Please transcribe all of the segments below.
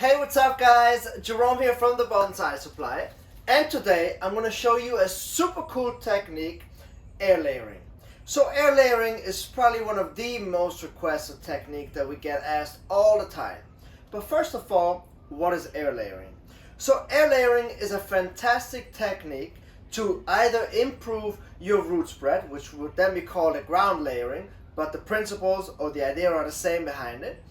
Hey, what's up guys? Jerome here from the Bonsai Supply, and today I'm going to show you a super cool technique, air layering. So air layering is probably one of the most requested technique that we get asked all the time. But first of all, what is air layering? So air layering is a fantastic technique to either improve your root spread, which would then be called a ground layering, but the principles or the idea are the same behind it.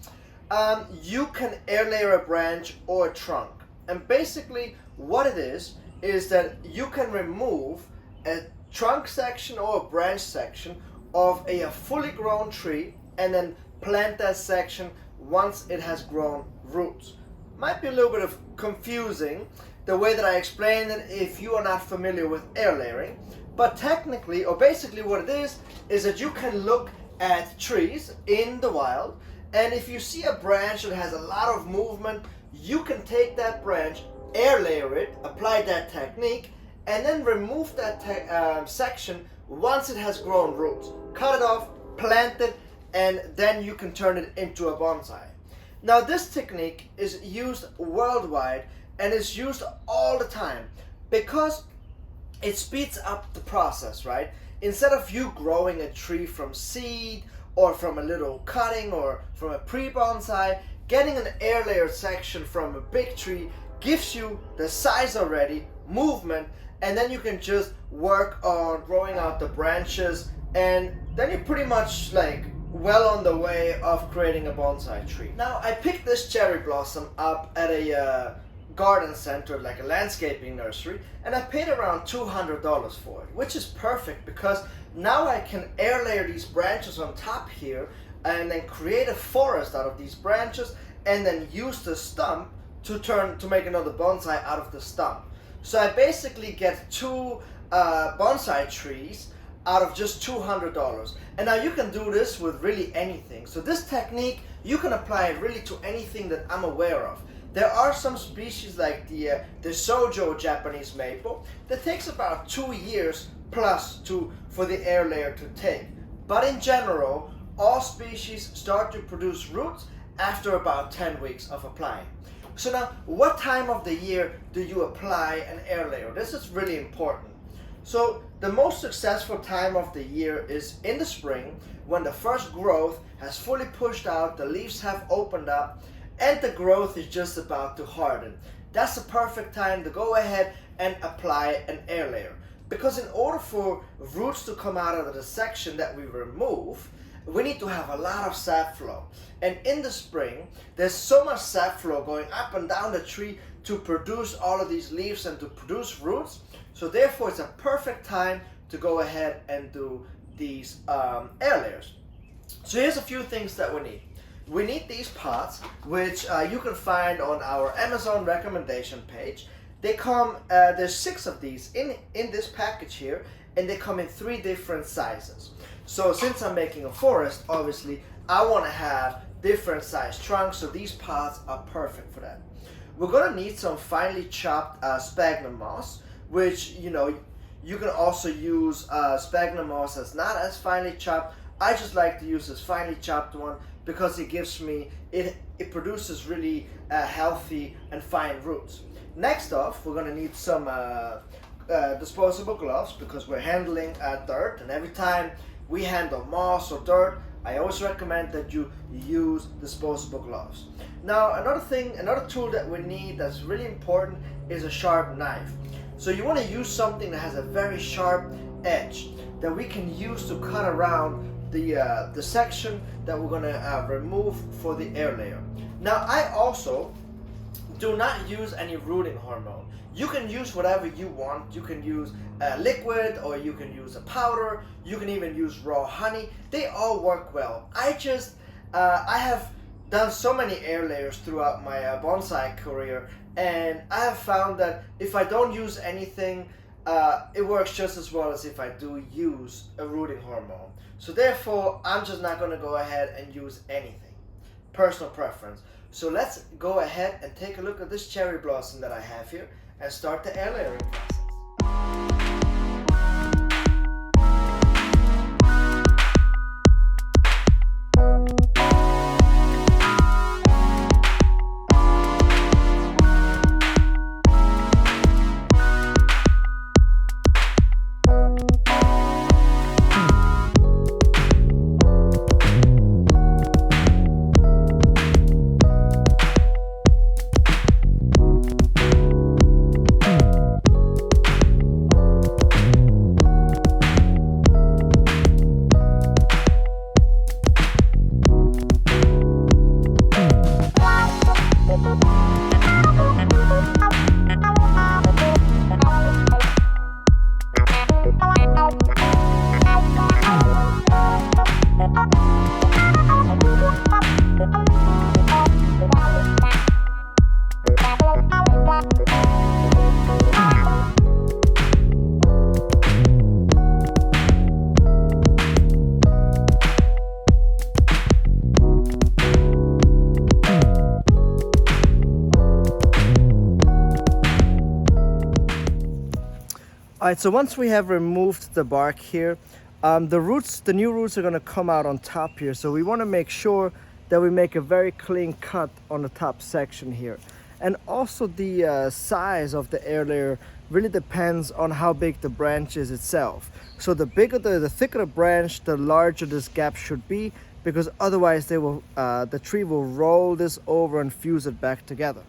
You can air layer a branch or a trunk, and basically what it is that you can remove a trunk section or a branch section of a fully grown tree and then plant that section once it has grown roots. Might be a little bit of confusing the way that I explain it if you are not familiar with air layering, but technically or basically what it is that you can look at trees in the wild, and if you see a branch that has a lot of movement, you can take that branch, air layer it, apply that technique, and then remove that section once it has grown roots. Cut it off, plant it, and then you can turn it into a bonsai. Now this technique is used worldwide and is used all the time because it speeds up the process, right? Instead of you growing a tree from seed or from a little cutting or from a pre-bonsai, getting an air layered section from a big tree gives you the size already, movement, and then you can just work on growing out the branches, and then you're pretty much like well on the way of creating a bonsai tree. Now I picked this cherry blossom up at a garden center, like a landscaping nursery, and I paid around $200 for it, which is perfect because now I can air layer these branches on top here and then create a forest out of these branches and then use the stump to make another bonsai out of the stump. So I basically get two bonsai trees out of just $200. And now you can do this with really anything. So this technique, you can apply it really to anything that I'm aware of. There are some species like the Sojo Japanese maple that takes about 2 years plus for the air layer to take. But in general, all species start to produce roots after about 10 weeks of applying. So now, what time of the year do you apply an air layer? This is really important. So the most successful time of the year is in the spring, when the first growth has fully pushed out, the leaves have opened up, and the growth is just about to harden. That's the perfect time to go ahead and apply an air layer. Because in order for roots to come out of the section that we remove, we need to have a lot of sap flow. And in the spring, there's so much sap flow going up and down the tree to produce all of these leaves and to produce roots. So therefore, it's a perfect time to go ahead and do these air layers. So here's a few things that we need. We need these pots, which you can find on our Amazon recommendation page. They come, there's 6 of these in this package here, and they come in 3 different sizes. So since I'm making a forest, obviously, I want to have different size trunks, so these pots are perfect for that. We're going to need some finely chopped sphagnum moss, which, you can also use sphagnum moss that's not as finely chopped. I just like to use this finely chopped one because it gives me, it produces really healthy and fine roots. Next off, we're going to need some disposable gloves because we're handling dirt, and every time we handle moss or dirt, I always recommend that you use disposable gloves. Now another tool that we need that's really important is a sharp knife. So you want to use something that has a very sharp edge that we can use to cut around the section that we're going to remove for the air layer. Now I also do not use any rooting hormone. You can use whatever you want. You can use liquid, or you can use a powder. You can even use raw honey. They all work well. I have done so many air layers throughout my bonsai career, and I have found that if I don't use anything, it works just as well as if I do use a rooting hormone. So therefore, I'm just not going to go ahead and use anything. Personal preference. So let's go ahead and take a look at this cherry blossom that I have here and start the air layering process. Alright, so once we have removed the bark here, the new roots are going to come out on top here. So we want to make sure that we make a very clean cut on the top section here. And also the size of the air layer really depends on how big the branch is itself. So the thicker the branch, the larger this gap should be, because otherwise the tree will roll this over and fuse it back together.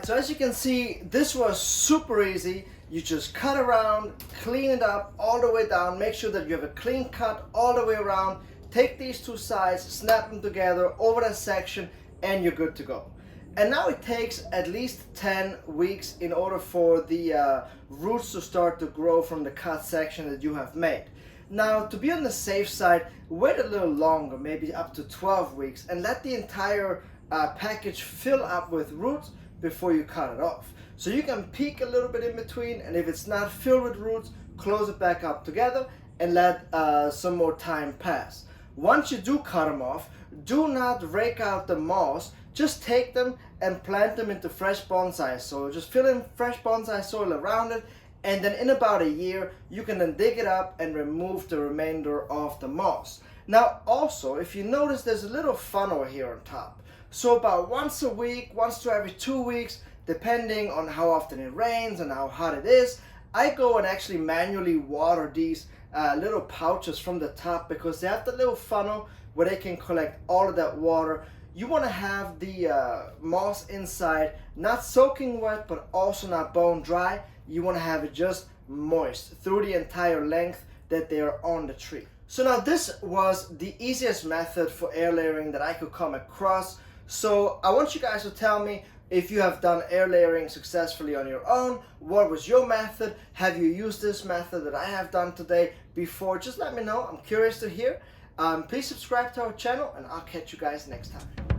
So as you can see, this was super easy. You just cut around, clean it up all the way down, make sure that you have a clean cut all the way around, take these two sides, snap them together over that section, and you're good to go. And now it takes at least 10 weeks in order for the roots to start to grow from the cut section that you have made. Now, to be on the safe side, wait a little longer, maybe up to 12 weeks, and let the entire package fill up with roots before you cut it off. So you can peek a little bit in between, and if it's not filled with roots, close it back up together and let some more time pass. Once you do cut them off, do not rake out the moss. Just take them and plant them into fresh bonsai soil. Just fill in fresh bonsai soil around it, and then in about a year, you can then dig it up and remove the remainder of the moss. Now also, if you notice, there's a little funnel here on top. So about once a week, once to every 2 weeks, depending on how often it rains and how hot it is, I go and actually manually water these little pouches from the top, because they have the little funnel where they can collect all of that water. You want to have the moss inside not soaking wet, but also not bone dry. You want to have it just moist through the entire length that they are on the tree. So now this was the easiest method for air layering that I could come across. So I want you guys to tell me if you have done air layering successfully on your own. What was your method? Have you used this method that I have done today before? Just let me know. I'm curious to hear. Please subscribe to our channel, and I'll catch you guys next time.